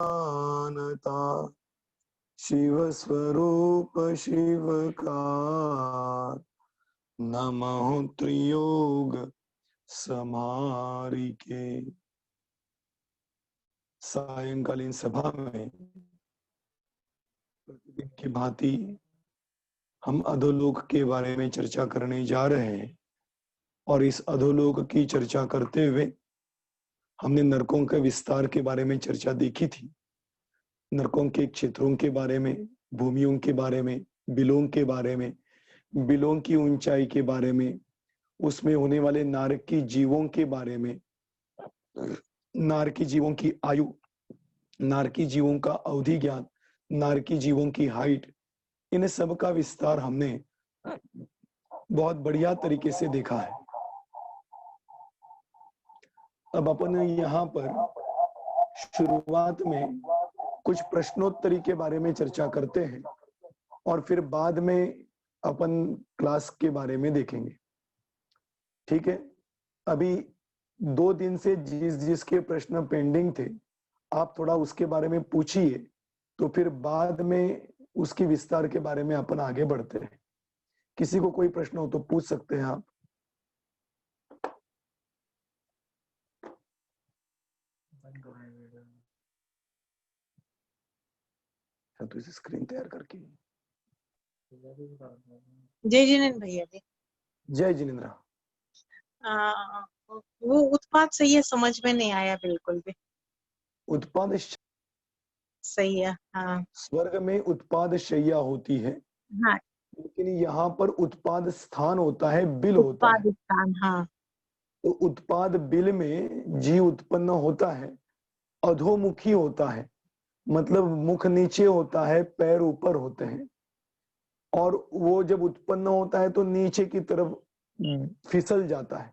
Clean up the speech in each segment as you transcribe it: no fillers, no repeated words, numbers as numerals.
जानता, शिव स्वरूप शिवकार, नमः त्रियोग समारिके। सायंकालीन सभा में प्रतिदिन की भांति हम अधोलोक के बारे में चर्चा करने जा रहे हैं और इस अधोलोक की चर्चा करते हुए हमने नरकों के विस्तार के बारे में चर्चा देखी थी। नरकों के क्षेत्रों के बारे में, भूमियों के बारे में, बिलों के बारे में, बिलों की ऊंचाई के बारे में, उसमें होने वाले नारकी जीवों के बारे में, नारकी जीवों की आयु, नारकी जीवों का अवधि ज्ञान, नारकी जीवों की हाइट, इन सब का विस्तार हमने बहुत बढ़िया तरीके से देखा है। अब अपन यहाँ पर शुरुआत में कुछ प्रश्नोत्तरी के बारे में चर्चा करते हैं और फिर बाद में अपन क्लास के बारे में देखेंगे। ठीक है, अभी 2 दिन से जिसके प्रश्न पेंडिंग थे, आप थोड़ा उसके बारे में पूछिए, तो फिर बाद में उसकी विस्तार के बारे में अपन आगे बढ़ते हैं। किसी को कोई प्रश्न हो तो पूछ सकते हैं आप। तो इसे स्क्रीन तैयार करके। जय जिनेन्द्र भैया जी। जय जिनेन्द्र। वो उत्पाद सही है, समझ में नहीं आया बिल्कुल भी। उत्पाद सही है, हाँ। स्वर्ग में उत्पाद शैया होती है, हाँ, लेकिन यहाँ पर उत्पाद स्थान होता है, बिल होता है। उत्पाद स्थान, हाँ। तो उत्पाद बिल में जीव उत्पन्न होता है, अधोमुखी होता है, मतलब मुख नीचे होता है, पैर ऊपर होते हैं, और वो जब उत्पन्न होता है तो नीचे की तरफ फिसल जाता है,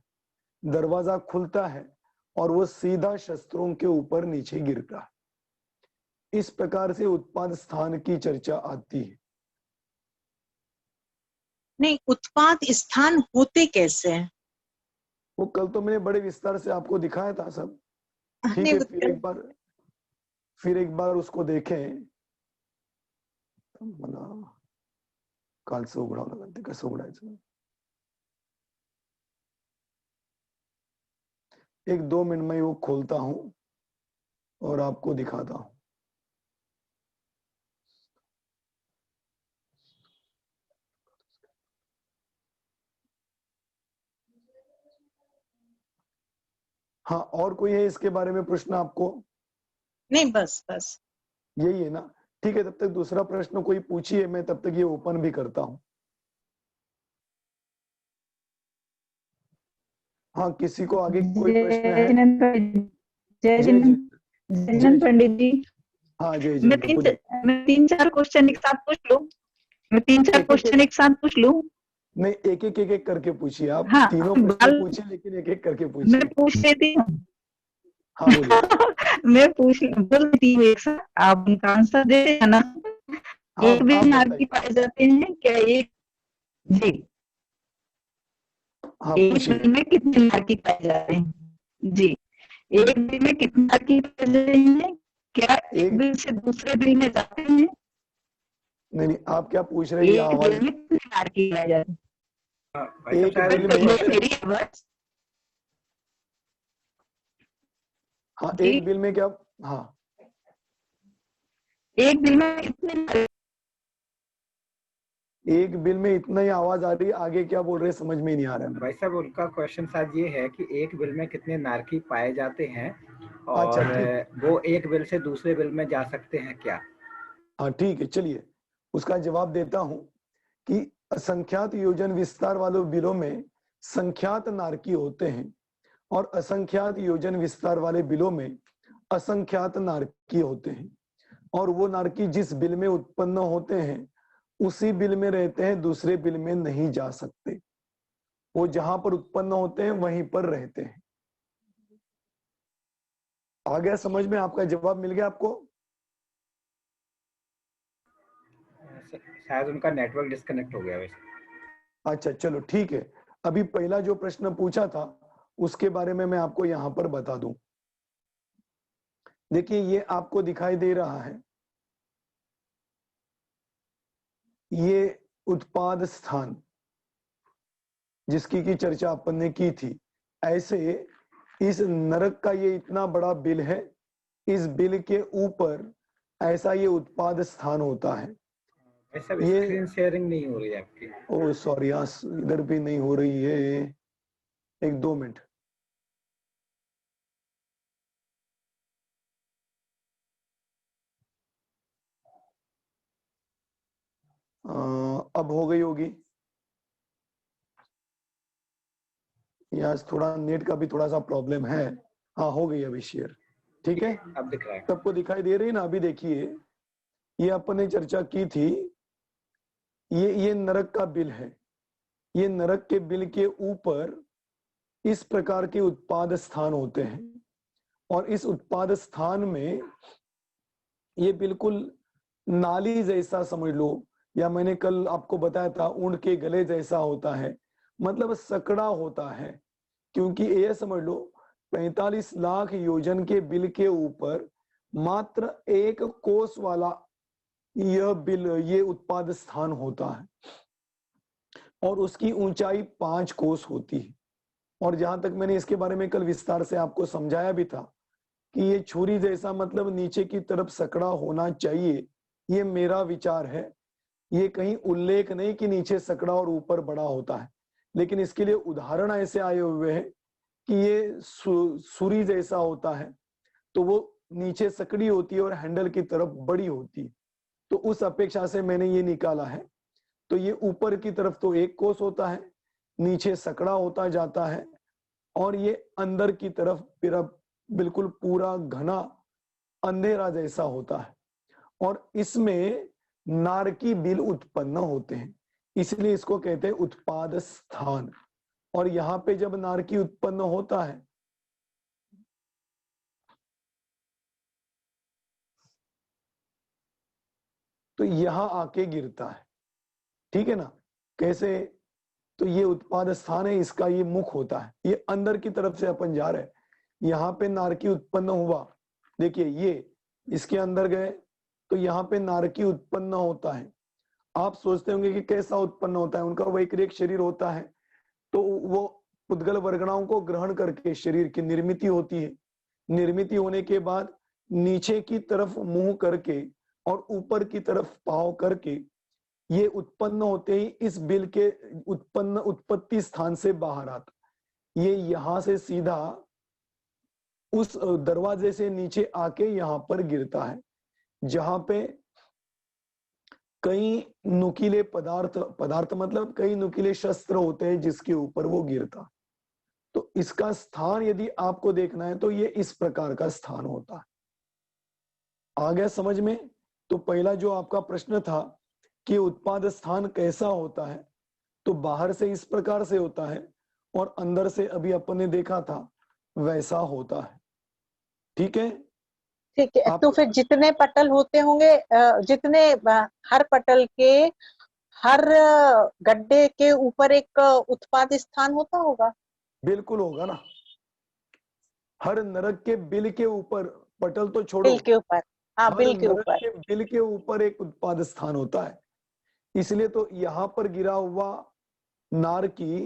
दरवाजा खुलता है और वो सीधा शस्त्रों के ऊपर नीचे गिरता है। इस प्रकार से उत्पाद स्थान की चर्चा आती है। नहीं, उत्पाद स्थान होते कैसे हैं? वो कल तो मैंने बड़े विस्तार से आपको दिखाया था सब। ठीक है, फिर एक बार उसको देखें। मला कालचं उघडावं लागेल, ते कसं उघडायचं? 1-2 मिनट में वो खोलता हूं और आपको दिखाता हूं। हाँ, और कोई है इसके बारे में प्रश्न आपको? नहीं, बस यही है ना? ठीक है, तब तक दूसरा प्रश्न कोई पूछिए, मैं तब तक ये ओपन भी करता हूं। हाँ, किसी को आगे कोई प्रश्न है? जय जिनेन्द्र पंडित जी। हाँ, जय मैं जिनेन्द्र। 3-4 क्वेश्चन एक साथ पूछ लूं? मैं 3-4 क्वेश्चन एक साथ पूछ लूं? नहीं, एक-एक करके पूछिए आप। हाँ, तीनों प्रश्न पूछिए, लेकिन एक-एक करके पूछिए। मैं पूछ लेती हूँ। हाँ, बोलिए। मैं बोल देती हूँ एक साथ, आप उनका आंसर दे देना ना। हाँ, एक बिल में आपके पाए जाते हैं क्या? एक जी, हाँ, एक बिल में कितने नारकी पाए जाते हैं? जी, एक बिल में कितने नारकी पाए जाते हैं? क्या एक बिल से दूसरे बिल में जाते हैं? नहीं, आप क्या पूछ रहे हैं? एक बिल में कितने नारकी पाए जाते हैं? एक बिल में, मेरी आवाज, हाँ, एक बिल में क्या? हाँ, एक बिल में कितने? एक बिल में इतना ही आवाज आ रही है, आगे क्या बोल रहे हैं समझ में ही नहीं आ रहा है। भाई साहब, उनका क्वेश्चन शायद ये है कि एक बिल में कितने नारकी पाए जाते हैं और अच्छा, वो एक बिल से दूसरे बिल में जा सकते हैं क्या? हाँ, ठीक है, चलिए उसका जवाब देता हूं कि असंख्यात योजन विस्तार वाले बिलों में संख्यात नारकी होते हैं और असंख्यात योजन विस्तार वाले बिलों में असंख्यात नारकी होते हैं, और वो नारकी जिस बिल में उत्पन्न होते हैं उसी बिल में रहते हैं, दूसरे बिल में नहीं जा सकते। वो जहां पर उत्पन्न होते हैं वहीं पर रहते हैं। आ गया समझ में? आपका जवाब मिल गया आपको? शायद उनका नेटवर्क डिस्कनेक्ट हो गया वैसे। अच्छा, चलो ठीक है। अभी पहला जो प्रश्न पूछा था उसके बारे में मैं आपको यहां पर बता दूं। देखिए ये आपको दिखाई दे रहा है, ये उत्पाद स्थान जिसकी की चर्चा अपन ने की थी। ऐसे इस नरक का ये इतना बड़ा बिल है, इस बिल के ऊपर ऐसा ये उत्पाद स्थान होता है। ऐसा ये स्क्रीन शेयरिंग नहीं हो रही है आपकी? ओ सॉरी, इधर भी नहीं हो रही है, 1-2 मिनट। अब हो गई होगी। यहाँ थोड़ा नेट का भी थोड़ा सा प्रॉब्लम है। हाँ हो गई अभी शेयर, ठीक है। अब दिख रहा है। सबको दिखाई दे रही है ना? अभी देखिए ये अपन ने चर्चा की थी, ये नरक का बिल है। ये नरक के बिल के ऊपर इस प्रकार के उत्पाद स्थान होते हैं, और इस उत्पाद स्थान में ये बिल्कुल नाली जैसा समझ लो, या मैंने कल आपको बताया था ऊंट के गले जैसा होता है, मतलब सकड़ा होता है। क्योंकि ये समझ लो 45 लाख योजन के बिल के ऊपर मात्र 1 कोस वाला यह बिल, ये उत्पाद स्थान होता है, और उसकी ऊंचाई 5 कोस होती है। और जहां तक मैंने इसके बारे में कल विस्तार से आपको समझाया भी था कि ये छुरी जैसा, मतलब नीचे की तरफ सकड़ा होना चाहिए, ये मेरा विचार है। ये कहीं उल्लेख नहीं कि नीचे सकड़ा और ऊपर बड़ा होता है, लेकिन इसके लिए उदाहरण ऐसे आए हुए हैं कि ये सुरी जैसा होता है, तो वो नीचे सकड़ी होती है और हैंडल की तरफ बड़ी होती है। तो उस अपेक्षा से मैंने ये निकाला है। तो ये ऊपर की तरफ तो 1 कोस होता है, नीचे सकड़ा होता जाता है, और ये अंदर की तरफ फिर बिल्कुल पूरा घना अंधेरा जैसा होता है, और इसमें नारकी बिल उत्पन्न होते हैं, इसलिए इसको कहते हैं उत्पाद स्थान। और यहाँ पे जब नारकी उत्पन्न होता है तो यहां आके गिरता है, ठीक है ना? कैसे? तो ये उत्पाद स्थान है, इसका ये मुख होता है, ये अंदर की तरफ से अपन जा रहे हैं। यहाँ पे नारकी उत्पन्न हुआ, देखिए ये इसके अंदर गए तो यहाँ पे नारकी उत्पन्न होता है। आप सोचते होंगे कि कैसा उत्पन्न होता है, उनका वैक्रिक शरीर होता है, तो वो उद्गल वर्गणाओं को ग्रहण करके शरीर की निर्मिति होती है। निर्मिति होने के बाद नीचे की तरफ मुंह करके और ऊपर की तरफ पांव करके ये उत्पन्न होते ही इस बिल के उत्पत्ति स्थान से बाहर आता। ये यहां से सीधा उस दरवाजे से नीचे आके यहाँ पर गिरता है, जहां पे कई नुकीले पदार्थ मतलब कई नुकीले शस्त्र होते हैं जिसके ऊपर वो गिरता। तो इसका स्थान यदि आपको देखना है तो ये इस प्रकार का स्थान होता है। आ गया समझ में? तो पहला जो आपका प्रश्न था कि उत्पाद स्थान कैसा होता है, तो बाहर से इस प्रकार से होता है और अंदर से अभी अपन ने देखा था वैसा होता है, ठीक है? ठीक है। तो फिर जितने पटल होते होंगे, जितने हर पटल के हर गड्ढे के ऊपर एक उत्पाद स्थान होता होगा? बिल्कुल होगा ना। हर नरक के बिल के ऊपर, पटल तो छोड़ो, बिल के ऊपर, हाँ हर बिल के नरक ऊपर। के बिल के ऊपर एक उत्पाद स्थान होता है। इसलिए तो यहाँ पर गिरा हुआ नारकी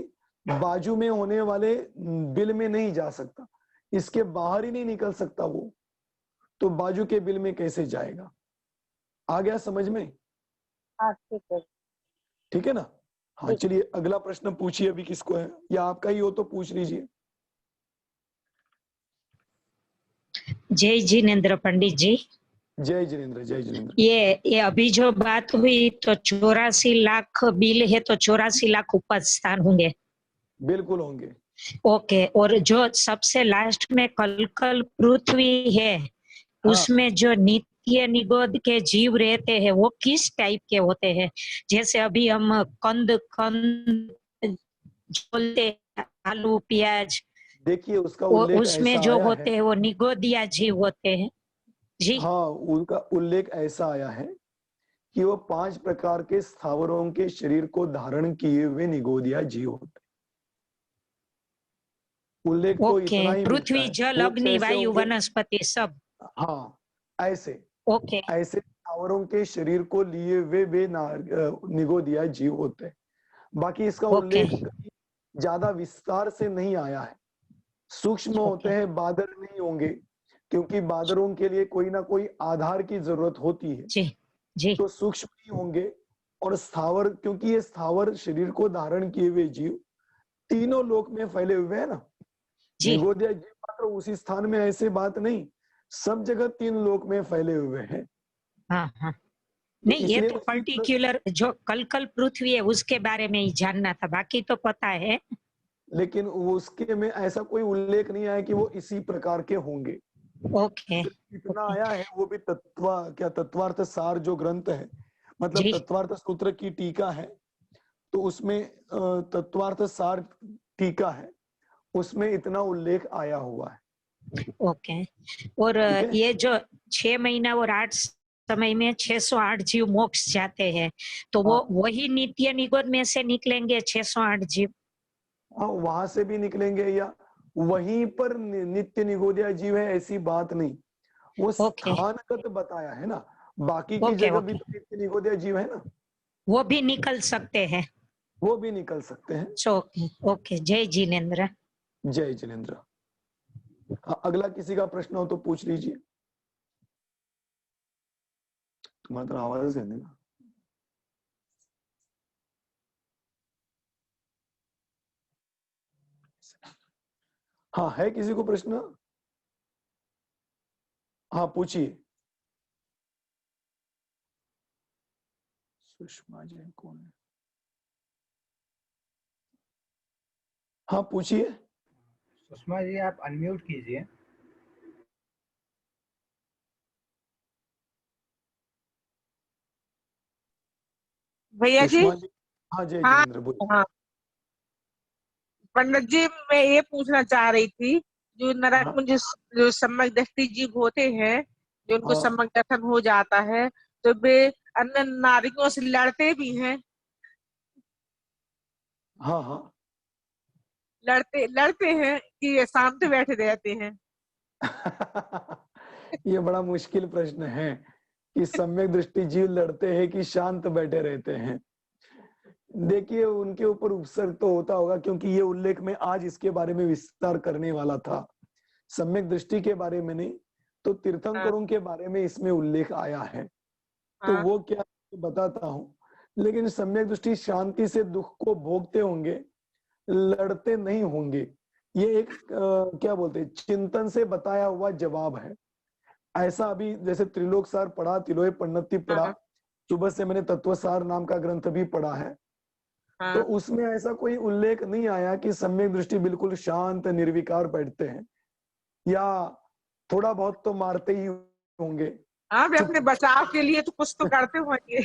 बाजू में होने वाले बिल में नहीं जा सकता, इसके बाहर ही नहीं निकल सकता वो, तो बाजू के बिल में कैसे जाएगा? आ गया समझ में? हाँ ठीक है। ठीक है ना? हाँ चलिए अगला प्रश्न पूछिए, अभी किसको है, या आपका ही हो तो पूछ लीजिए। जय जिनेन्द्र पंडित जी। जय जिनेन्द्र, जय जिनेन्द्र। ये अभी जो बात हुई तो 84 लाख बिल है, तो 84 लाख उपज स्थान होंगे? बिल्कुल होंगे। ओके। और जो सबसे लास्ट में कलकल पृथ्वी है, हाँ। उसमें जो नित्य निगोद के जीव रहते हैं वो किस टाइप के होते हैं? जैसे अभी हम कंद बोलते हैं, आलू प्याज, देखिए उसका उल्लेख उसमें ऐसा जो आया होते है, हैं वो निगोदिया जीव होते हैं जी। हाँ उनका उल्लेख ऐसा आया है कि वो 5 प्रकार के स्थावरों के शरीर को धारण किए हुए निगोदिया जीव होते। उल्लेख तो ओके। इतना ही मिलता पृथ्वी है। जल वो अग्नि कैसे वायु होंगे? वनस्पति सब। हाँ, ऐसे ओके ऐसे स्थावरों के शरीर को लिए हुए वे निगोदिया जीव होते हैं। बाकी इसका ओके उल्लेख कहीं ज्यादा विस्तार से नहीं आया है। सूक्ष्म होते ओके हैं, बादर नहीं होंगे, क्योंकि बादरों के लिए कोई ना कोई आधार की जरूरत होती है, जी जी तो सूक्ष्म नहीं होंगे। और स्थावर, क्योंकि ये स्थावर शरीर को धारण किए हुए जीव तीनों लोक में फैले हुए हैं ना। जी निगोदिया जीव मात्र उसी स्थान में, ऐसे बात नहीं, सब जगह 3 लोक में फैले हुए हैं। हाँ हाँ तो नहीं, ये इसलिए तो उसी पर्टिकुलर जो कल पृथ्वी है उसके बारे में ही जानना था, बाकी तो पता है। लेकिन उसके में ऐसा कोई उल्लेख नहीं आया कि वो इसी प्रकार के होंगे। ओके सिर्फ इतना ओके आया है, वो भी तत्वार्थ सार जो ग्रंथ है, मतलब जी तत्वार्थ सूत्र की टीका है, तो उसमें तत्वार्थ सार टीका है, उसमें इतना उल्लेख आया हुआ है। ओके। और ठीक है। ये जो 6 महीना और 8 समय में 608 जीव मोक्ष जाते हैं, तो वो हाँ, वही नित्य निगोद में से निकलेंगे 608 जीव? हाँ, वहां से भी निकलेंगे या वहीं पर नित्य निगोदिया जीव है, ऐसी बात नहीं। वो ओके स्थानगत बताया है ना, बाकी की ओके जगह भी ओके, तो नित्य निगोदिया जीव है ना, वो भी निकल सकते हैं। वो भी निकल सकते हैं। ओके ओके, जय जिनेन्द्र। जय जिनेन्द्र। हाँ, अगला किसी का प्रश्न हो तो पूछ लीजिए। तुम्हारा तो आवाज है ना। हाँ, है किसी को प्रश्न? हाँ, पूछिए। सुषमा जैन कौन है? हाँ, पूछिए। सुषमा जी आप अनम्यूट कीजिए। भैया जी। सुषमा जी। हाँ, जय हाँ जिनेन्द्र बोलिए। हाँ, पंडित जी मैं ये पूछना चाह रही थी, जो नरक हाँ, में जो सम्यक दृष्टि जीव होते हैं, जो उनको हाँ, सम्यक दर्शन हो जाता है, तो वे अन्य नारियों से लड़ते भी हैं? हाँ, हाँ। लड़ते लड़ते हैं कि ये शांत बैठे रहते हैं? ये बड़ा मुश्किल प्रश्न है कि सम्यक दृष्टि जीव लड़ते हैं कि शांत बैठे रहते हैं। देखिए, उनके ऊपर उपसर्ग तो होता होगा, क्योंकि ये उल्लेख में आज इसके बारे में विस्तार करने वाला था। सम्यक दृष्टि के बारे में नहीं, तो हाँ तीर्थंकरों के बारे में इसमें उल्लेख आया है, तो हाँ वो क्या बताता हूँ। लेकिन सम्यक दृष्टि शांति से दुख को भोगते होंगे, लड़ते नहीं होंगे। ये एक क्या बोलते हैं, चिंतन से बताया हुआ जवाब है। ऐसा अभी जैसे त्रिलोक सार पढ़ा, तिलोय पन्नति पढ़ा, हाँ सुबह से मैंने तत्वसार नाम का ग्रंथ भी पढ़ा है, तो हाँ उसमें ऐसा कोई उल्लेख नहीं आया कि सम्यक दृष्टि बिल्कुल शांत निर्विकार बैठते हैं, या थोड़ा बहुत तो मारते ही होंगे। हाँ, वे चुप, अपने बचाव के लिए तो कुछ तो करते होंगे।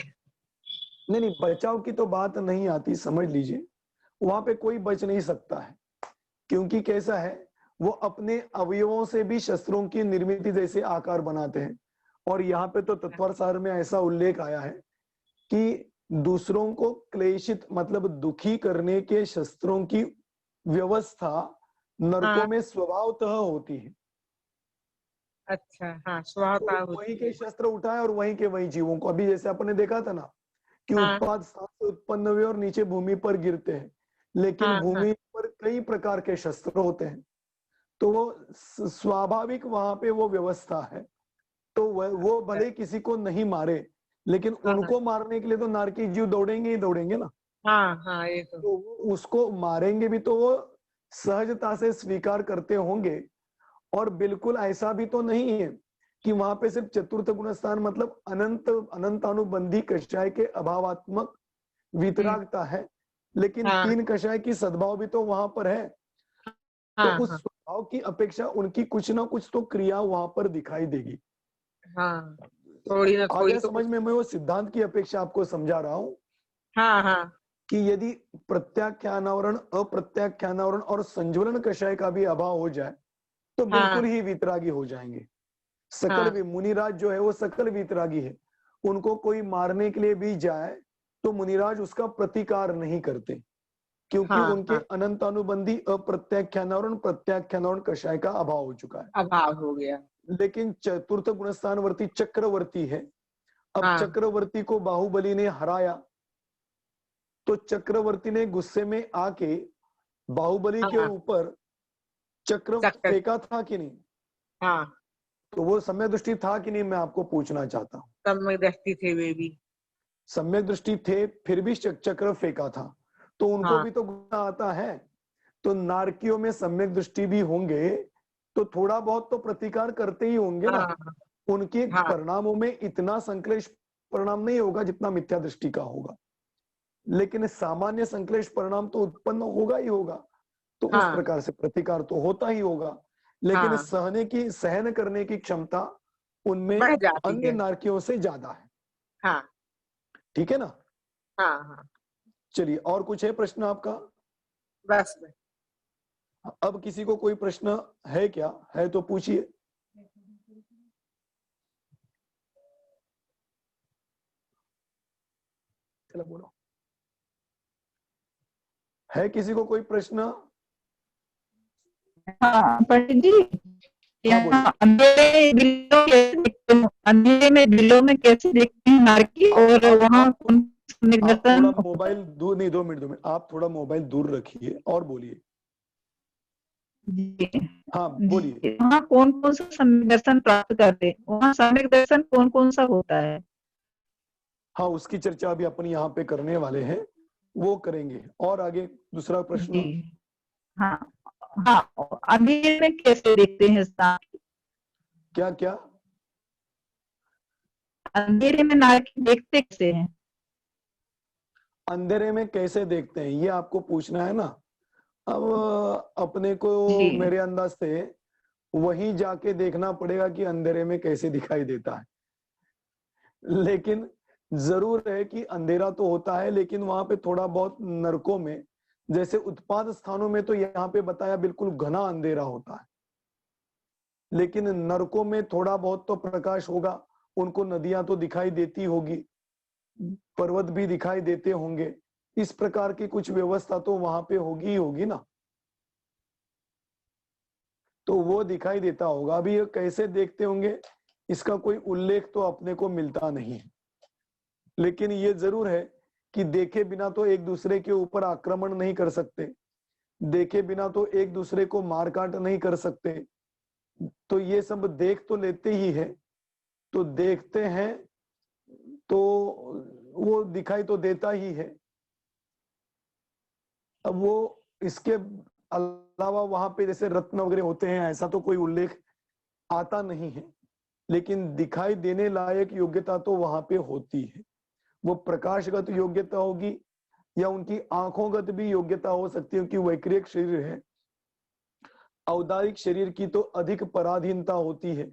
नहीं नहीं, बचाव की तो बात नहीं आती, समझ लीजिए। वहां पे कोई बच नहीं सकता है, क्योंकि कैसा है, वो अपने अवयवों से भी शस्त्रों की निर्मित जैसे आकार बनाते हैं। और यहाँ पे तो तत्वसार में ऐसा उल्लेख आया है कि दूसरों को क्लेशित मतलब दुखी करने के शस्त्रों की व्यवस्था नरकों हाँ में स्वभावतः होती है। अच्छा, हाँ तो स्वभावता वो वही होती के है। शस्त्र उठाए और वहीं के वही जीवों को, अभी जैसे अपने देखा था ना कि हाँ उत्पाद स्थान से उत्पन्न हुए और नीचे भूमि पर गिरते हैं, लेकिन हाँ हाँ भूमि पर कई प्रकार के शस्त्र होते हैं, तो वो स्वाभाविक वहां पे वो व्यवस्था है। तो वो भले किसी को नहीं मारे, लेकिन हाँ उनको मारने के लिए तो नारकी जीव दौड़ेंगे ही दौड़ेंगे ना, हाँ हाँ, ये तो। तो वो उसको मारेंगे भी तो वो सहजता से स्वीकार करते होंगे। और बिल्कुल ऐसा भी तो नहीं है कि वहां पे सिर्फ चतुर्थ गुण स्थान मतलब अनंत अनंतानुबंधी कषाय के अभावात्मक वितरागता है, लेकिन हाँ 3 कषाय की सद्भाव भी तो वहां पर है। तो हाँ उस हाँ स्वभाव की अपेक्षा उनकी कुछ ना कुछ तो क्रिया वहां पर दिखाई देगी। हाँ, थोड़ी ना आ थोड़ी गया तो समझ कुछ। में? मैं वो सिद्धांत की अपेक्षा आपको समझा रहा हूं हाँ हाँ कि यदि प्रत्याख्यानावरण, अप्रत्याख्यानावरण और संज्वलन कषाय का भी अभाव हो जाए तो बिल्कुल हाँ ही वितरागी हो जाएंगे। सकल हाँ मुनिराज जो है वो सकल वितरागी है, उनको कोई मारने के लिए भी जाए तो मुनिराज उसका प्रतिकार नहीं करते, क्योंकि हाँ उनके हाँ, अनंत अनुबंधी अप्रत्याख्यानावरण प्रत्याख्यानावरण कषाय का अभाव हो चुका है। अभाव हो गया। लेकिन चतुर्थ गुणस्थानवर्ती चक्रवर्ती है। अब हाँ। चक्रवर्ती को बाहुबली ने हराया, तो चक्रवर्ती ने गुस्से में आके बाहुबली के हाँ। ऊपर चक्र चक्र। फेंका था कि नहीं? हाँ, तो वो सम्यक दृष्टि था कि नहीं, मैं आपको पूछना चाहता हूँ। सम्यक दृष्टि थे वे भी। सम्यक दृष्टि थे, फिर भी चक्र फेंका था, तो उनको हाँ। भी तो गुस्सा आता है। तो नारकियों में सम्यक दृष्टि भी होंगे तो थोड़ा बहुत तो प्रतिकार करते ही होंगे ना। हाँ। उनके हाँ। परिणामों में इतना संक्लेश परिणाम नहीं होगा जितना मिथ्या दृष्टि का होगा, लेकिन सामान्य संक्लेश परिणाम तो उत्पन्न होगा ही होगा। तो उस हाँ। प्रकार से प्रतिकार तो होता ही होगा, लेकिन हाँ। सहन करने की क्षमता उनमें बढ़ जाती अन्य है। नारकियों से ज्यादा है। हाँ। ठीक है ना? हाँ। हाँ, चलिए, और कुछ है प्रश्न आपका? बस। अब किसी को कोई प्रश्न है क्या? है तो पूछिए। चलो बोलो, है किसी को कोई प्रश्न? हाँ पंडित जी, हाँ बोलिए। यहाँ अंधेरे बिल्लों कैसे देखते हैं, अंधेरे में बिल्लों में कैसे देखते हैं नारकी, और वहाँ कौन आप थोड़ा दर्शन? मोबाइल दूर, नहीं 2 मिनट, आप थोड़ा मोबाइल दूर रखिए और बोलिए। जी हाँ बोलिए। जी, वहाँ कौन कौन सा सम्यक दर्शन प्राप्त करते हैं, वहाँ सम्यक दर्शन कौन कौन सा होता है? हाँ, उसकी चर्चा अभी अपन यहाँ पे करने वाले हैं, वो करेंगे। और आगे दूसरा प्रश्न। जी हाँ हाँ, और अंधेरे में कैसे देखते हैं नारकी? क्या क्या? अंधेरे में नारकी देखते कैसे हैं? अंधेरे में कैसे देखते हैं, ये आपको पूछना है ना। अब अपने को जी मेरे अंदाज से वहीं जाके देखना पड़ेगा कि अंधेरे में कैसे दिखाई देता है। लेकिन जरूर है कि अंधेरा तो होता है, लेकिन वहां पे थोड़ा बहुत नरकों में, जैसे उत्पाद स्थानों में तो यहाँ पे बताया बिल्कुल घना अंधेरा होता है, लेकिन नरकों में थोड़ा बहुत तो प्रकाश होगा। उनको नदियां तो दिखाई देती होगी, पर्वत भी दिखाई देते होंगे, इस प्रकार की कुछ व्यवस्था तो वहां पे होगी ही होगी ना, तो वो दिखाई देता होगा। अभी ये कैसे देखते होंगे इसका कोई उल्लेख तो अपने को मिलता नहीं है, लेकिन ये जरूर है कि देखे बिना तो एक दूसरे के ऊपर आक्रमण नहीं कर सकते, देखे बिना तो एक दूसरे को मार काट नहीं कर सकते, तो ये सब देख तो लेते ही है। तो देखते हैं तो वो दिखाई तो देता ही है। अब वो इसके अलावा वहां पे जैसे रत्न वगैरह होते हैं, ऐसा तो कोई उल्लेख आता नहीं है, लेकिन दिखाई देने लायक योग्यता तो वहां पे होती है। वो प्रकाशगत योग्यता होगी या उनकी आंखोंगत भी योग्यता हो सकती है, क्योंकि वैक्रियक शरीर है। औदारिक शरीर की तो अधिक पराधीनता होती है,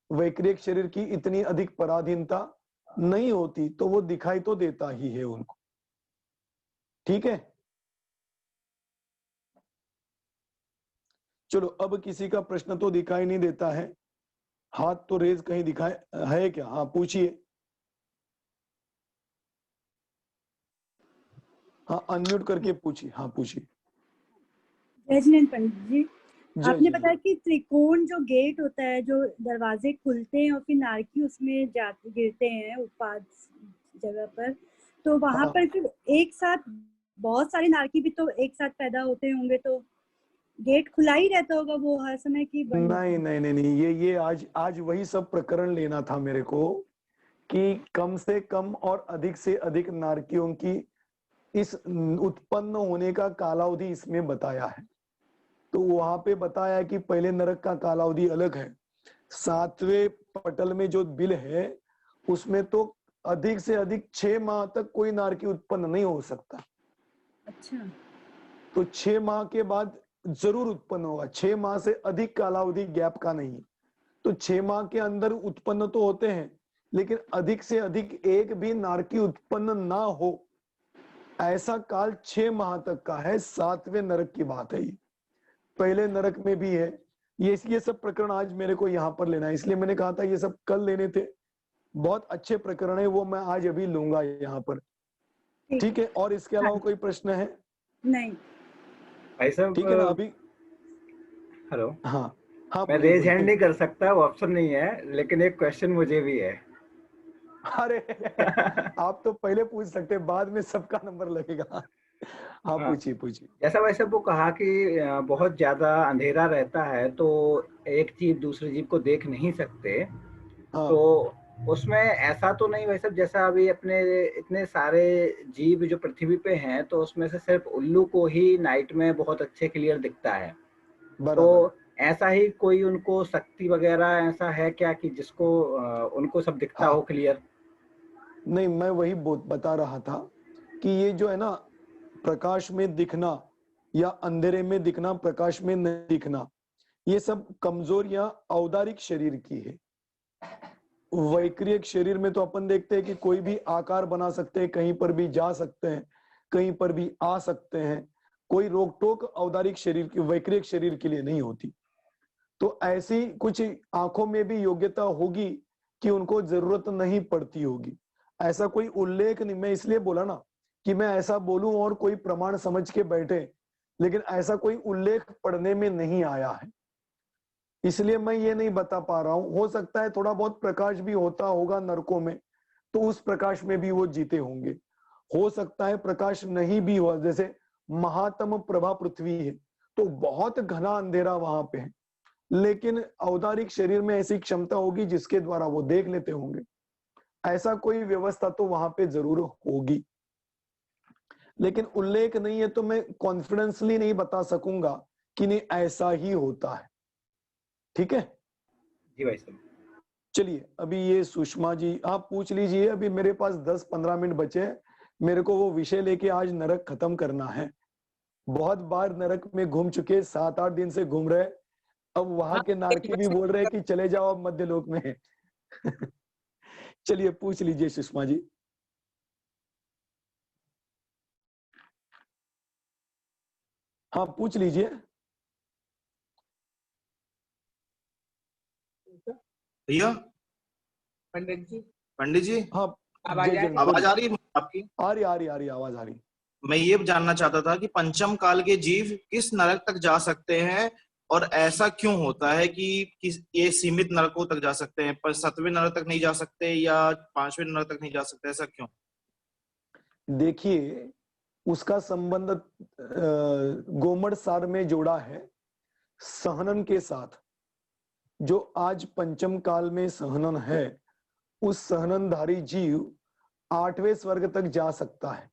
वैक्रियक शरीर की इतनी अधिक पराधीनता नहीं होती, तो वो दिखाई तो देता ही है उनको। ठीक है, चलो अब किसी का प्रश्न तो दिखाई नहीं देता है, हाथ तो रेज कहीं दिखाए है क्या? हाँ पूछिए। हाँ अनम्यूट करके पूछिए। हाँ पूछिए। जय जिनेंद्र पंडित जी, जय आपने जय बताया जय। कि त्रिकोण जो गेट होता है, जो दरवाजे खुलते हैं और फिर नारकी उसमें जाते गिरते हैं उत्पाद जगह पर, तो वहां हाँ पर फिर एक साथ बहुत सारे नारकी भी तो एक साथ पैदा होते होंगे, तो गेट खुला ही रहता होगा वो हर समय की बंद? नहीं नहीं नहीं नहीं, ये आज वही सब प्रकरण लेना था मेरे को, कि कम से कम और अधिक से अधिक नारकियों की इस उत्पन्न होने का कालावधि इसमें बताया है। तो वहां पे बताया कि पहले नरक का कालावधि अलग है, 7वें पटल में जो बिल है उसमें तो अधिक से अधिक 6 माह तक कोई नारकी उत्पन्न नहीं हो सकता। अच्छा, तो 6 माह के बाद जरूर उत्पन्न होगा, 6 माह से अधिक कालावधि गैप का नहीं। तो 6 माह के अंदर उत्पन्न तो होते हैं, लेकिन अधिक से अधिक एक भी नारकी उत्पन्न ना हो ऐसा काल 6 माह तक का है। 7वें नरक की बात है ये, पहले नरक में भी है। ये सब प्रकरण आज मेरे को यहाँ पर लेना है, इसलिए मैंने कहा था ये सब कल लेने थे। बहुत अच्छे प्रकरण है, वो मैं आज अभी लूंगा यहाँ पर। ठीक है, और इसके अलावा कोई प्रश्न है? नहीं। भाई साहब, ठीक है ना अभी? हेलो। हाँ हाँ मैं बोलिए रेज हैंड बोलिए। नहीं कर सकता, वो ऑप्शन नहीं है, लेकिन एक क्वेश्चन मुझे भी है। अरे आप तो पहले पूछ सकते हैं, बाद में सबका नंबर लगेगा। हाँ हाँ, पूछिए पूछिए। जैसा वैसे वो कहा कि बहुत ज्यादा अंधेरा रहता है तो एक जीव दूसरे जीव को देख नहीं सकते, हाँ तो उसमें ऐसा तो नहीं वैसे, जैसा अभी अपने इतने सारे जीव जो पृथ्वी पे हैं, तो उसमें से सिर्फ उल्लू को ही नाइट में बहुत अच्छे क्लियर दिखता है। तो बराबर। ऐसा ही कोई उनको शक्ति वगैरह ऐसा है क्या कि जिसको उनको सब दिखता हाँ हो क्लियर? नहीं, मैं वही बता रहा था कि ये जो है ना, प्रकाश में दिखना या अंधेरे में दिखना, प्रकाश में नहीं दिखना, ये सब कमजोर या औदारिक शरीर की है। वैक्रियक शरीर में तो अपन देखते हैं कि कोई भी आकार बना सकते हैं, कहीं पर भी जा सकते हैं, कहीं पर भी आ सकते हैं। कोई रोक टोक औदारिक शरीर की, वैक्रियक शरीर के लिए नहीं होती। तो ऐसी कुछ आंखों में भी योग्यता होगी कि उनको जरूरत नहीं पड़ती होगी। ऐसा कोई उल्लेख नहीं, मैं इसलिए बोला ना कि मैं ऐसा बोलूं और कोई प्रमाण समझ के बैठे, लेकिन ऐसा कोई उल्लेख पढ़ने में नहीं आया है, इसलिए मैं ये नहीं बता पा रहा हूं। हो सकता है थोड़ा बहुत प्रकाश भी होता होगा नरकों में, तो उस प्रकाश में भी वो जीते होंगे। हो सकता है प्रकाश नहीं भी हुआ, जैसे महातम प्रभा पृथ्वी है, तो बहुत घना अंधेरा वहां पे है, लेकिन औदारिक शरीर में ऐसी क्षमता होगी जिसके द्वारा वो देख लेते होंगे। ऐसा कोई व्यवस्था तो वहां पे जरूर होगी, लेकिन उल्लेख नहीं है, तो मैं कॉन्फिडेंसली नहीं बता सकूंगा कि नहीं ऐसा ही होता है। ठीक है जी भाई साहब। चलिए, अभी ये सुषमा जी आप पूछ लीजिए। अभी मेरे पास 10-15 मिनट बचे हैं, मेरे को वो विषय लेके आज नरक खत्म करना है। बहुत बार नरक में घूम चुके, 7-8 दिन से घूम रहे, अब वहां के नारकी भी बोल रहे हैं कि चले जाओ अब मध्यलोक में। चलिए पूछ लीजिए सुषमा जी। हाँ पूछ लीजिए। भैया पंडित जी पंडित जी, हाँ आवाज जय आ जय रही? आवाज आ रही है आपकी? आ रही आ रही आवाज आ रही। मैं ये जानना चाहता था कि पंचम काल के जीव किस नरक तक जा सकते हैं, और ऐसा क्यों होता है कि ये सीमित नरकों तक जा सकते हैं पर 7वें नरक तक नहीं जा सकते या 5वें नरक तक नहीं जा सकते, ऐसा क्यों? देखिए, उसका संबंध गोमड़ सार में जोड़ा है सहनन के साथ। जो आज पंचम काल में सहनन है, उस सहननधारी जीव 8वें स्वर्ग तक जा सकता है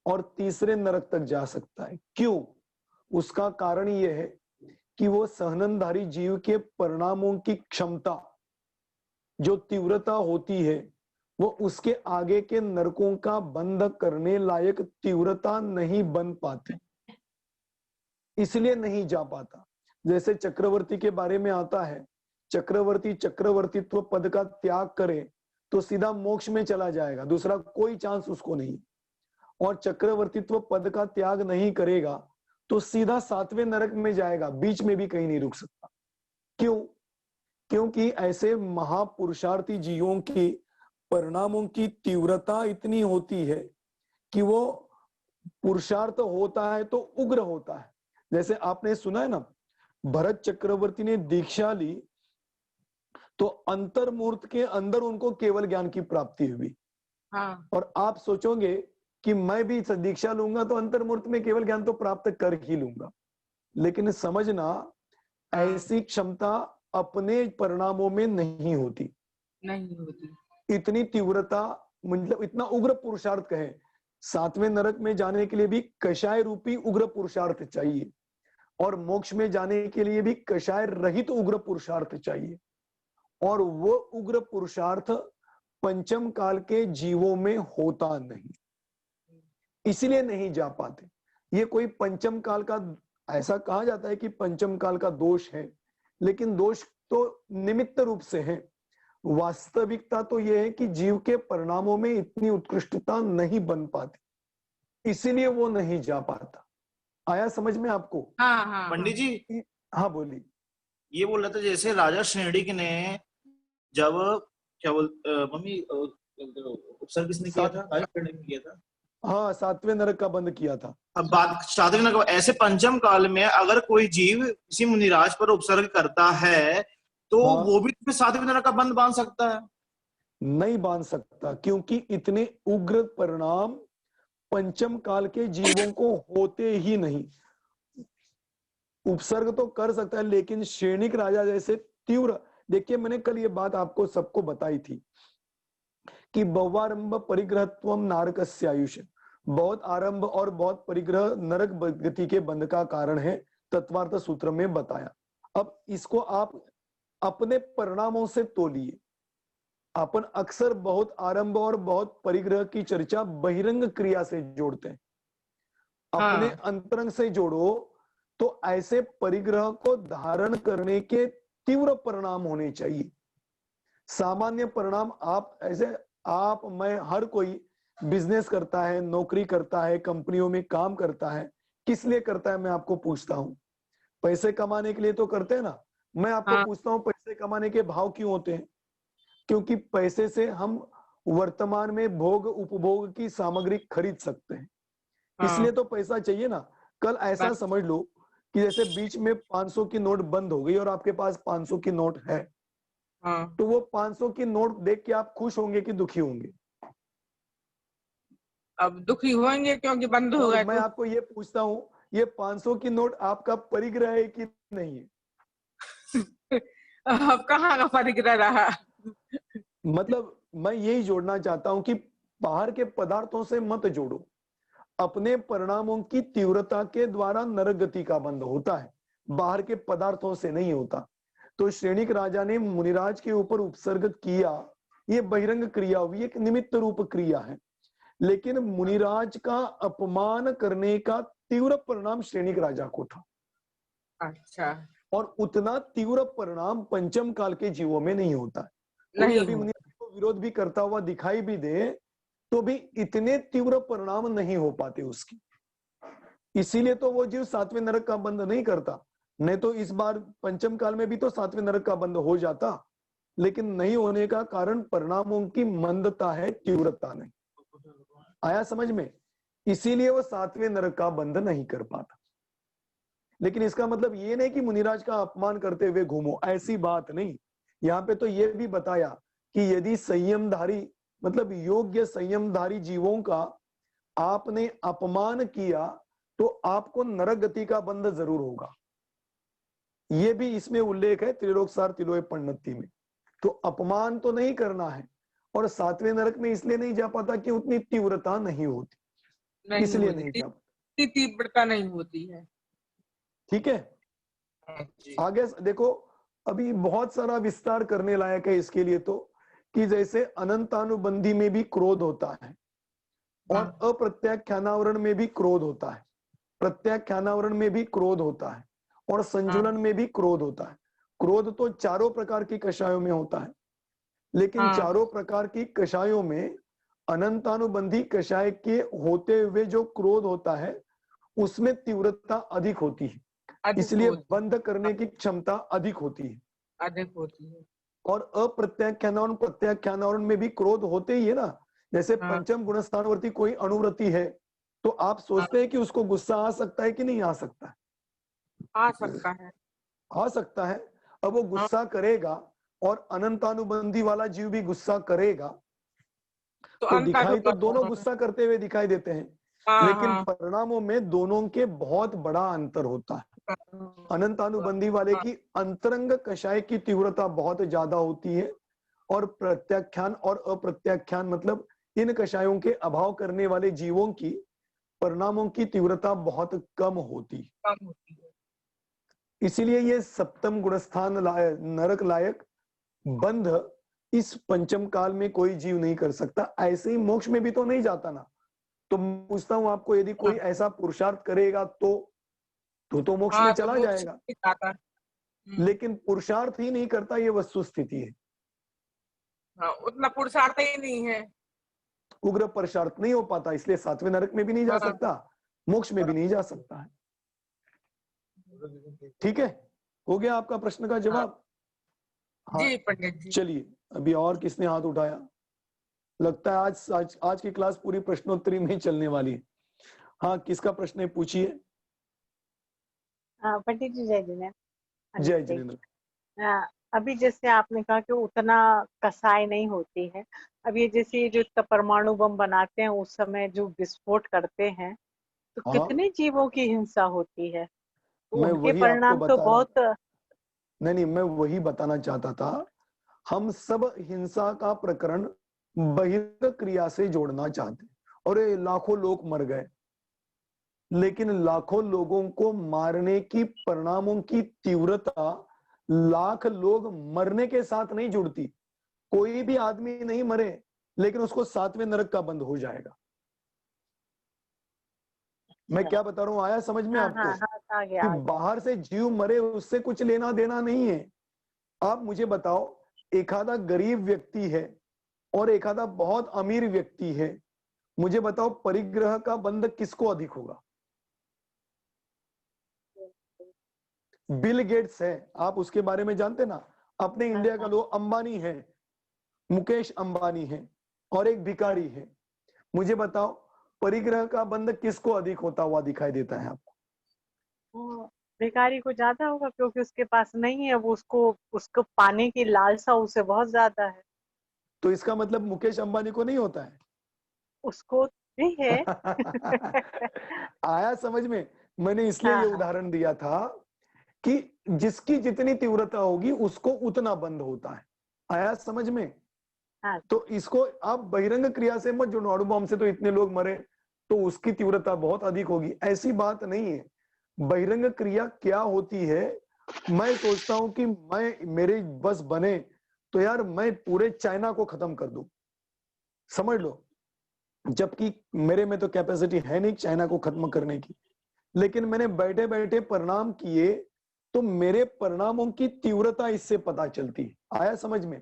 और तीसरे नरक तक जा सकता है। क्यों? उसका कारण यह है कि वो सहननधारी जीव के परिणामों की क्षमता, जो तीव्रता होती है, वो उसके आगे के नरकों का बंध करने लायक तीव्रता नहीं बन पाती, इसलिए नहीं जा पाता। जैसे चक्रवर्ती के बारे में आता है, चक्रवर्ती चक्रवर्तीत्व पद का त्याग करे तो सीधा मोक्ष में चला जाएगा, दूसरा कोई चांस उसको नहीं। और चक्रवर्तीत्व पद का त्याग नहीं करेगा तो सीधा 7वें नरक में जाएगा, बीच में भी कहीं नहीं रुक सकता। क्यों? क्योंकि ऐसे महापुरुषार्थी जीवों की परिणामों की तीव्रता इतनी होती है कि वो पुरुषार्थ होता है तो उग्र होता है। जैसे आपने सुना है ना, भरत चक्रवर्ती ने दीक्षा ली तो अंतर्मूर्त के अंदर उनको केवल ज्ञान की प्राप्ति हुई। हाँ और आप सोचोगे कि मैं भी दीक्षा लूंगा तो अंतर्मूर्त में केवल ज्ञान तो प्राप्त कर ही लूंगा, लेकिन समझना ऐसी क्षमता अपने परिणामों में नहीं होती। नहीं होती। इतनी तीव्रता, मतलब इतना उग्र पुरुषार्थ कहे, 7वें नरक में जाने के लिए भी कषाय रूपी उग्र पुरुषार्थ चाहिए, और मोक्ष में जाने के लिए भी कषाय रहित उग्र पुरुषार्थ चाहिए। और वो उग्र पुरुषार्थ पंचम काल के जीवों में होता नहीं, इसलिए नहीं जा पाते। ये कोई पंचम काल का, ऐसा कहा जाता है कि पंचम काल का दोष है, लेकिन दोष तो निमित्त रूप से है। वास्तविकता तो यह है कि जीव के परिणामों में इतनी उत्कृष्टता नहीं बन पाती, इसीलिए वो नहीं जा पाता। आया समझ में आपको? हाँ हाँ पंडित जी, हाँ बोलिए। ये बोल रहा था जैसे राजा श्रेणिक ने जब क्या बोल मम्मी उपसर्ग किसने किया था? राजा श्रेणिक ने किया था। हाँ, 7वें नरक का बंद किया था। अब बात सातवें नरक, ऐसे पंचम काल में अगर कोई जीव किसी मुनिराज पर उपसर्ग करता है तो हाँ, वो भी तो 7वें नरक का बंद बांध सकता है? नहीं बांध सकता, क्योंकि इतने उग्र परिणाम पंचम काल के जीवों को होते ही नहीं। उपसर्ग तो कर सकता है, लेकिन श्रेणिक राजा जैसे तीव्र, देखिए मैंने कल ये बात आपको सबको बताई थी कि बहुआरंभ परिग्रहत्वम नारकस्य आयुष्य, बहुत आरंभ और बहुत परिग्रह नरक गति के बंध का कारण है, तत्वार्थ सूत्र में बताया। अब इसको आप अपने परिणामों से तोलिए। अपन अक्सर बहुत आरंभ और बहुत परिग्रह की चर्चा बहिरंग क्रिया से जोड़ते हैं, अपने अंतरंग से जोड़ो तो ऐसे परिग्रह को धारण करने के तीव्र परिणाम होने चाहिए। सामान्य परिणाम आप ऐसे, आप मैं हर कोई बिजनेस करता है, नौकरी करता है, कंपनियों में काम करता है, किस लिए करता है मैं आपको पूछता हूं? पैसे कमाने के लिए तो करते हैं ना। मैं आपको पूछता हूं, पैसे कमाने के भाव क्यों होते हैं? क्योंकि पैसे से हम वर्तमान में भोग उपभोग की सामग्री खरीद सकते हैं, इसलिए तो पैसा चाहिए ना। कल ऐसा समझ लो कि जैसे बीच में 500 की नोट बंद हो गई और आपके पास 500 की नोट है, तो वो 500 की नोट देख के आप खुश होंगे कि दुखी होंगे? अब दुखी होंगे क्योंकि बंद हो गए। मैं आपको ये पूछता हूँ, ये 500 की नोट आपका परिग्रह है कि नहीं है? अब कहाँ का परिग्रह रहा? मतलब मैं यही जोड़ना चाहता हूं कि बाहर के पदार्थों से मत जोड़ो, अपने परिणामों की तीव्रता के द्वारा नरक गति का बंध होता है, बाहर के पदार्थों से नहीं होता। तो श्रेणिक राजा ने मुनिराज के ऊपर उपसर्ग किया, ये बहिरंग क्रिया हुई, एक निमित्त रूप क्रिया है, लेकिन मुनिराज का अपमान करने का तीव्र परिणाम श्रेणिक राजा को था। अच्छा। और उतना तीव्र परिणाम पंचम काल के जीवों में नहीं होता है। कोई अभी मुनिराज को विरोध भी करता हुआ दिखाई भी दे तो भी इतने तीव्र परिणाम नहीं हो पाते उसकी, इसीलिए तो वो जीव 7वें नरक का बंध नहीं करता। नहीं तो इस बार पंचम काल में भी तो 7वें नरक का बंध हो जाता, लेकिन नहीं होने का कारण परिणामों की मंदता है, तीव्रता नहीं। आया समझ में? इसीलिए वो 7वें नरक का बंध नहीं कर पाता। लेकिन इसका मतलब ये नहीं कि मुनिराज का अपमान करते हुए घूमो, ऐसी बात नहीं। यहाँ पे तो ये भी बताया कि यदि संयमधारी मतलब योग्य संयमधारी जीवों का आपने अपमान किया तो आपको नरक गति का बंध जरूर होगा। ये भी इसमें उल्लेख है त्रिलोकसार तिलोय पन्नति में। तो अपमान तो नहीं करना है, और 7वें नरक में इसलिए नहीं जा पाता कि उतनी तीव्रता नहीं होती, इसलिए नहीं जा पाता, तीव्रता नहीं होती है। ठीक है। आगे देखो, अभी बहुत सारा विस्तार करने लायक है इसके लिए तो, कि जैसे अनंतानुबंधी में भी क्रोध होता है और अप्रत्याख्यानावरण में भी क्रोध होता है, प्रत्याख्यानावरण में भी क्रोध होता है और संजुलन में भी क्रोध होता है। क्रोध तो चारों प्रकार की कषायों में होता है, लेकिन चारों प्रकार की कषायों में अनंतानुबंधी कषाय के होते हुए जो क्रोध होता है उसमें तीव्रता अधिक होती है, इसलिए बंद करने की क्षमता अधिक होती है। और अप्रत्याख्यानावरण प्रत्याख्यानावरण में भी क्रोध होते ही है ना। जैसे पंचम गुणस्थानवर्ती कोई अणुव्रती है तो आप सोचते हैं कि उसको गुस्सा आ सकता है कि नहीं आ सकता है? आ सकता है, आ सकता है। अब वो गुस्सा करेगा और अनंतानुबंधी वाला जीव भी गुस्सा करेगा, तो दिखाई तो दोनों गुस्सा करते हुए दिखाई देते हैं, लेकिन परिणामों में दोनों के बहुत बड़ा अंतर होता है। अनंतानुबंधी वाले की अंतरंग कषाय की तीव्रता बहुत ज्यादा होती है और प्रत्याख्यान और अप्रत्याख्यान मतलब इन कषायों के अभाव करने वाले जीवों की परिणामों की तीव्रता बहुत कम होती है। इसीलिए ये सप्तम गुणस्थान नरक लायक बंध इस पंचम काल में कोई जीव नहीं कर सकता। ऐसे ही मोक्ष में भी तो नहीं जाता ना। तो पूछता हूं आपको, यदि कोई ऐसा पुरुषार्थ करेगा तो मोक्ष में चला जाएगा, लेकिन पुरुषार्थ ही नहीं करता, ये वस्तु स्थिति है। उतना पुरुषार्थ ही नहीं है, उग्र पुरुषार्थ नहीं हो पाता, इसलिए 7वें नरक में भी नहीं जा सकता, मोक्ष में भी नहीं जा सकता है। ठीक है, हो गया आपका प्रश्न का जवाब? हाँ जी पंडित जी। चलिए, अभी और किसने हाथ उठाया? लगता है आज की क्लास पूरी प्रश्नोत्तरी में ही चलने वाली है। हाँ, किसका प्रश्न है, पूछिए। पंडित जी जय जिनेन्द्र। जय जिनेन्द्र। अभी जैसे आपने कहा कि उतना कसाई नहीं होती है, अब ये जैसे जो परमाणु बम बनाते हैं उस समय जो विस्फोट करते हैं तो हाँ, कितने जीवों की हिंसा होती है, तो मैं उनके वही आपको परिणाम तो बता रहा बहुत। नहीं, मैं वही बताना चाहता था। हम सब हिंसा का प्रकरण बहिर्ग क्रिया से जोड़ना चाहते, और ये लाखों लोग मर गए, लेकिन लाखों लोगों को मारने की परिणामों की तीव्रता लाख लोग मरने के साथ नहीं जुड़ती। कोई भी आदमी नहीं मरे लेकिन उसको 7वें नरक का बंद हो जाएगा। मैं क्या बता रहा हूं, आया समझ में आपको? आ गया, कि आ गया। बाहर से जीव मरे उससे कुछ लेना देना नहीं है। आप मुझे बताओ, एक आधा गरीब व्यक्ति है और एक आधा बहुत अमीर व्यक्ति है, मुझे बताओ परिग्रह का बंध किसको अधिक होगा? बिल गेट्स है, आप उसके बारे में जानते ना, अपने इंडिया का लोग, अंबानी है, मुकेश अंबानी है, और एक भिखारी है। मुझे बताओ परिग्रह का बंध किसको अधिक होता हुआ दिखाई देता है आपको? भिखारी को ज्यादा होगा क्योंकि उसके पास नहीं है, वो उसको पाने की लालसा उसे बहुत ज्यादा है। तो इसका मतलब मुकेश अंबानी को नहीं होता है? उसको भी है। आया समझ में? मैंने इसलिए ये उदाहरण दिया था कि जिसकी जितनी तीव्रता होगी उसको उतना बंद होता है। आया समझ में? तो इसको आप बहिरंग क्रिया से मत जोड़ो, अणु बम से तो इतने लोग मरे तो उसकी तीव्रता बहुत अधिक होगी, ऐसी बात नहीं है। बहिरंग क्रिया क्या होती है, मैं सोचता हूं कि मेरे बस बने तो यार मैं पूरे चाइना को खत्म कर दूं, समझ लो, जबकि मेरे में तो कैपेसिटी है नहीं चाइना को खत्म करने की, लेकिन मैंने बैठे बैठे परिणाम किए तो मेरे परिणामों की तीव्रता इससे पता चलती है। आया समझ में?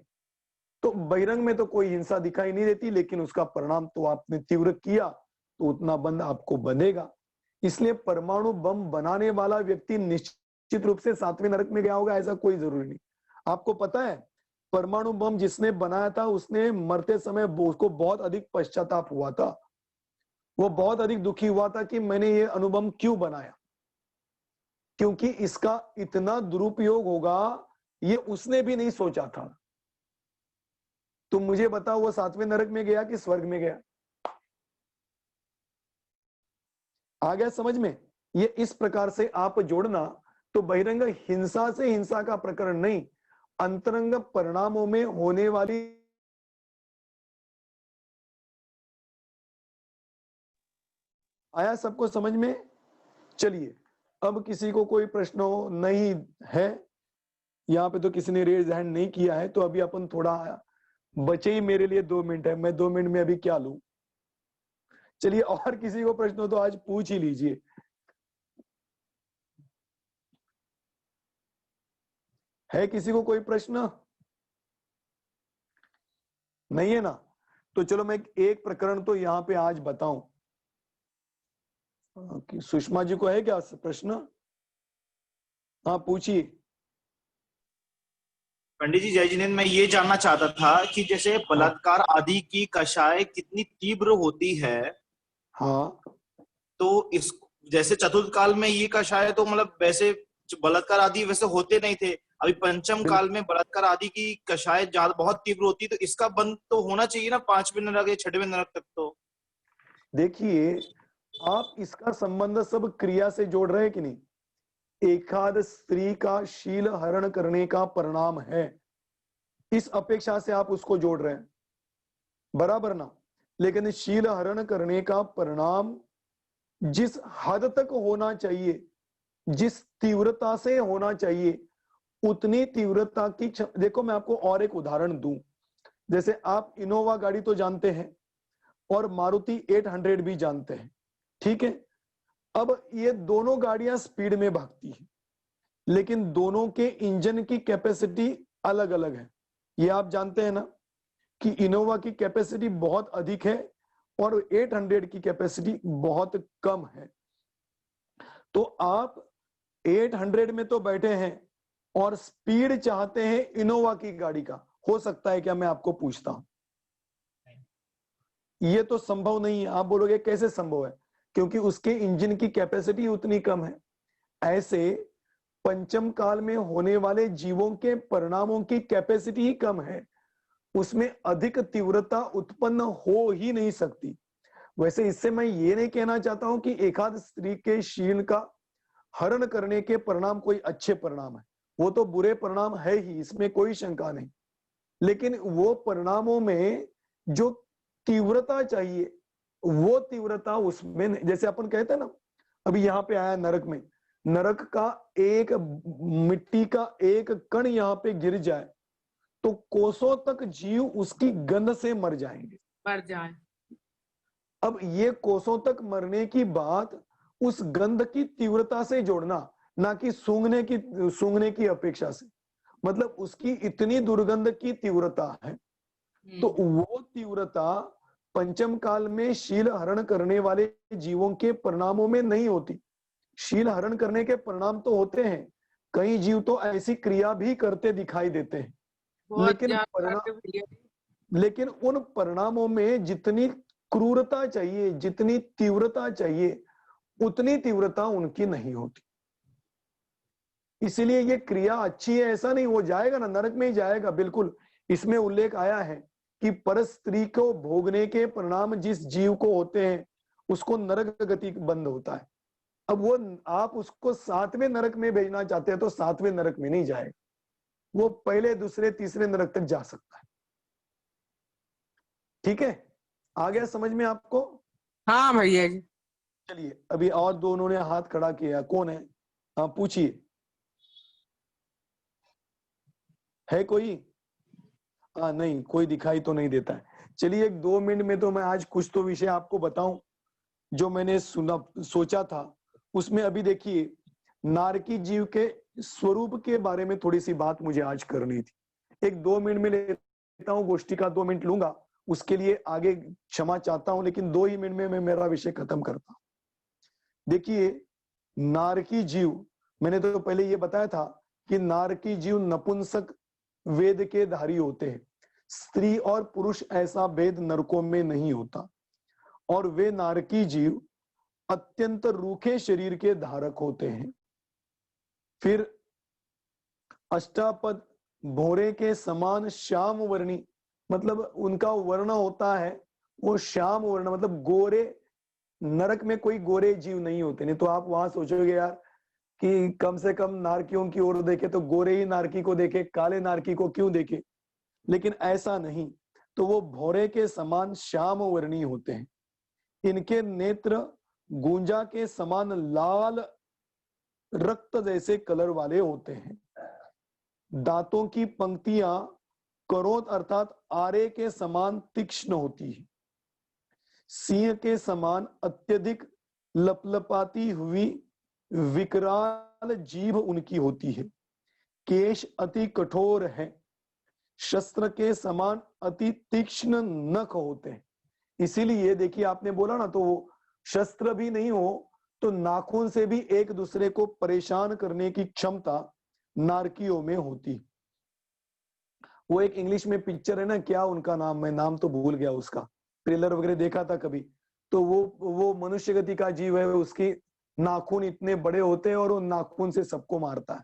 तो बहिरंग में तो कोई हिंसा दिखाई नहीं देती, लेकिन उसका परिणाम तो आपने तीव्र किया तो उतना बंद आपको बंधेगा। इसलिए परमाणु बम बनाने वाला व्यक्ति निश्चित रूप से 7वें नरक में गया होगा ऐसा कोई जरूरी नहीं। आपको पता है परमाणु बम जिसने बनाया था उसने मरते समय उसको बहुत अधिक पश्चाताप हुआ था, वो बहुत अधिक दुखी हुआ था कि मैंने ये अणुबम क्यों बनाया, क्योंकि इसका इतना दुरुपयोग होगा ये उसने भी नहीं सोचा था। तो मुझे बताओ वो 7वें नरक में गया कि स्वर्ग में गया? आ गया समझ में? ये इस प्रकार से आप जोड़ना, तो बहिरंग हिंसा से हिंसा का प्रकरण नहीं, अंतरंग परिणामों में होने वाली। आया सबको समझ में? चलिए, अब किसी को कोई प्रश्न हो नहीं है, यहाँ पे तो किसी ने रेज हैंड नहीं किया है, तो अभी अपन थोड़ा बचे ही मेरे लिए 2 मिनट है, मैं 2 मिनट में अभी क्या लूं। चलिए, और किसी को प्रश्न हो तो आज पूछ ही लीजिए। है किसी को कोई प्रश्न? नहीं है ना? तो चलो मैं एक प्रकरण तो यहाँ पे आज बताऊं। सुषमा जी को है क्या प्रश्न? हाँ पूछिए। पंडित जी जय जिनेन्द्र, मैं ये जानना चाहता था कि जैसे बलात्कार आदि की कषाय कितनी तीव्र होती है। हाँ, तो इस जैसे चतुर्थ काल में ये कषाय तो मतलब वैसे बलात्कार आदि वैसे होते नहीं थे, अभी पंचम काल में बलात्कार आदि की कषाय ज्यादा बहुत तीव्र होती है, तो इसका बंद तो होना चाहिए ना 5वें नरक या 6वें नरक तक। तो देखिए आप इसका संबंध सब क्रिया से जोड़ रहे हैं कि नहीं? एकाद स्त्री का शील हरण करने का परिणाम है, इस अपेक्षा से आप उसको जोड़ रहे हैं, बराबर ना? लेकिन शील हरण करने का परिणाम जिस हद तक होना चाहिए, जिस तीव्रता से होना चाहिए, उतनी तीव्रता की देखो मैं आपको और एक उदाहरण दूं। जैसे आप इनोवा गाड़ी तो जानते हैं और मारुति 800 भी जानते हैं, ठीक है? अब ये दोनों गाड़ियां स्पीड में भागती हैं, लेकिन दोनों के इंजन की कैपेसिटी अलग अलग है। ये आप जानते हैं ना कि इनोवा की कैपेसिटी बहुत अधिक है और 800 की कैपेसिटी बहुत कम है। तो आप 800 में तो बैठे हैं और स्पीड चाहते हैं इनोवा की गाड़ी का, हो सकता है क्या? मैं आपको पूछता हूं, ये तो संभव नहीं है। आप बोलोगे कैसे संभव है? क्योंकि उसके इंजन की कैपेसिटी उतनी कम है। ऐसे पंचम काल में होने वाले जीवों के परिणामों की कैपेसिटी ही कम है, उसमें अधिक तीव्रता उत्पन्न हो ही नहीं सकती। वैसे इससे मैं ये नहीं कहना चाहता हूं कि एकाध स्त्री के शील का हरण करने के परिणाम कोई अच्छे परिणाम है, वो तो बुरे परिणाम है ही, इसमें कोई शंका नहीं। लेकिन वो परिणामों में जो तीव्रता चाहिए वो तीव्रता उसमें नहीं। जैसे अपन कहते हैं ना, अभी यहाँ पे आया नरक में, नरक का एक मिट्टी का एक कण यहाँ पे गिर जाए तो कोसों तक जीव उसकी गंध से मर जाएंगे, मर जाए। अब ये कोसों तक मरने की बात उस गंध की तीव्रता से जोड़ना, ना कि सूंघने की अपेक्षा से, मतलब उसकी इतनी दुर्गंध की तीव्रता है। तो वो तीव्रता पंचम काल में शील हरण करने वाले जीवों के परिणामों में नहीं होती। शील हरण करने के परिणाम तो होते हैं, कई जीव तो ऐसी क्रिया भी करते दिखाई देते हैं, लेकिन उन परिणामों में जितनी क्रूरता चाहिए, जितनी तीव्रता चाहिए, उतनी तीव्रता उनकी नहीं होती। इसलिए ये क्रिया अच्छी है ऐसा नहीं, वो जाएगा ना, नरक में ही जाएगा बिल्कुल। इसमें उल्लेख आया है कि पर स्त्री को भोगने के परिणाम जिस जीव को होते हैं उसको नरक गति बंद होता है। अब वो आप उसको 7वें नरक में भेजना चाहते हैं तो 7वें नरक में नहीं जाएगा, वो पहले दूसरे तीसरे नरक तक जा सकता है। ठीक है, आ गया समझ में आपको? हाँ भैया जी। चलिए, अभी और दोनों ने हाथ खड़ा किया, कौन है? हाँ पूछिए, है कोई? हाँ नहीं, कोई दिखाई तो नहीं देता है। चलिए, 1-2 मिनट में तो मैं आज कुछ तो विषय आपको बताऊं जो मैंने सोचा था उसमें। अभी देखिए, नारकी जीव के स्वरूप के बारे में थोड़ी सी बात मुझे आज करनी थी। 1-2 मिनट में लेता हूँ, गोष्ठी का 2 मिनट लूंगा, उसके लिए आगे क्षमा चाहता हूं, लेकिन 2 ही मिनट में मैं मेरा विषय खत्म करता हूं। देखिए, नारकी जीव, मैंने तो पहले ये बताया था कि नारकी जीव नपुंसक वेद के धारी होते हैं। स्त्री और पुरुष ऐसा भेद नरकों में नहीं होता, और वे नारकी जीव अत्यंत रूखे शरीर के धारक होते हैं। फिर अष्टापद भोरे के समान श्याम वर्णी, मतलब उनका वर्ण होता है वो श्याम वर्ण, मतलब गोरे। नरक में कोई गोरे जीव नहीं होते, नहीं तो आप वहां सोचोगे यार कि कम से कम नारकियों की ओर देखे तो गोरे ही नारकी को देखे, काले नारकी को क्यों देखे, लेकिन ऐसा नहीं। तो वो भोरे के समान श्याम वर्णी होते हैं। इनके नेत्र गुंजा के समान लाल रक्त जैसे कलर वाले होते हैं। दांतों की पंक्तियां करोत अर्थात आरे के समान तीक्ष्ण होती है। सिंह के समान अत्यधिक लपलपाती हुई विकराल जीभ उनकी होती है। केश अति कठोर है। शस्त्र के समान अति तीक्ष्ण नख होते हैं। इसीलिए देखिए, आपने बोला ना, तो वो शस्त्र भी नहीं हो तो नाखून से भी एक दूसरे को परेशान करने की क्षमता नारकियों में होती। वो एक इंग्लिश में पिक्चर है ना, क्या उनका नाम, मैं नाम तो भूल गया उसका, ट्रेलर वगैरह देखा था कभी, तो वो मनुष्य गति का जीव है, उसके नाखून इतने बड़े होते हैं और वो नाखून से सबको मारता है।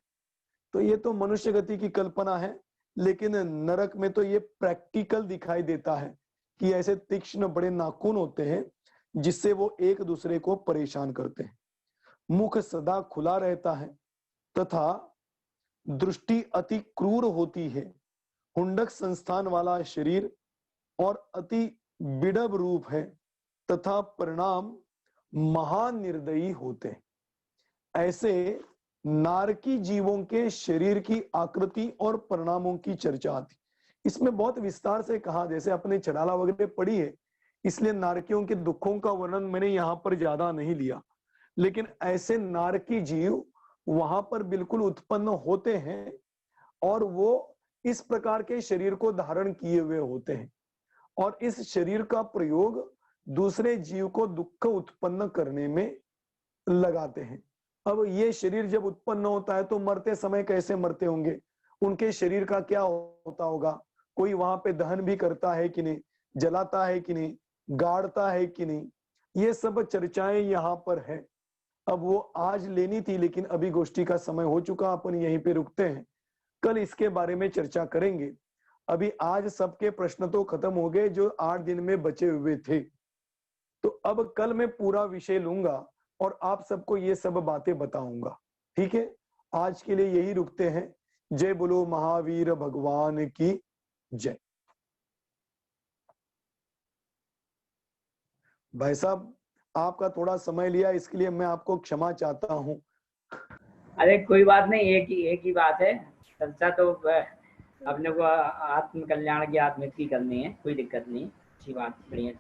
तो ये तो मनुष्य गति की कल्पना है, लेकिन नरक में तो ये प्रैक्टिकल दिखाई देता है कि ऐसे तीक्ष्ण बड़े नाखून होते हैं जिससे वो एक दूसरे को परेशान करते हैं। मुख सदा खुला रहता है तथा दृष्टि अति क्रूर होती है। हुंडक संस्थान वाला शरीर और अति विडब रूप है तथा परिणाम महान निर्दयी होते हैं। ऐसे नारकी जीवों के शरीर की आकृति और परिणामों की चर्चा आती। इसमें बहुत विस्तार से कहा, जैसे अपने चढ़ाला वगैरह पढ़ी है, इसलिए नारकियों के दुखों का वर्णन मैंने यहाँ पर ज्यादा नहीं लिया। लेकिन ऐसे नारकी जीव वहां पर बिल्कुल उत्पन्न होते हैं और वो इस प्रकार के शरीर को धारण किए हुए होते हैं और इस शरीर का प्रयोग दूसरे जीव को दुख उत्पन्न करने में लगाते हैं। अब ये शरीर जब उत्पन्न होता है तो मरते समय कैसे मरते होंगे, उनके शरीर का क्या होता होगा, कोई वहां पे दहन भी करता है कि नहीं, जलाता है कि नहीं, गाढ़ता है कि नहीं, ये सब चर्चाएं यहाँ पर है। अब वो आज लेनी थी लेकिन अभी गोष्ठी का समय हो चुका, अपन यहीं पे रुकते हैं, कल इसके बारे में चर्चा करेंगे। अभी आज सबके प्रश्न तो खत्म हो गए जो 8 दिन में बचे हुए थे, तो अब कल मैं पूरा विषय लूंगा और आप सबको ये सब बातें बताऊंगा। ठीक है, आज के लिए यही रुकते हैं। जय बोलो महावीर भगवान की जय। भाई साहब, आपका थोड़ा समय लिया, इसके लिए मैं आपको क्षमा चाहता हूँ। अरे कोई बात नहीं, एक ही बात है, चर्चा तो अपने को आत्म कल्याण की, आत्म की करनी है, कोई दिक्कत नहीं, अच्छी बात, बढ़िया।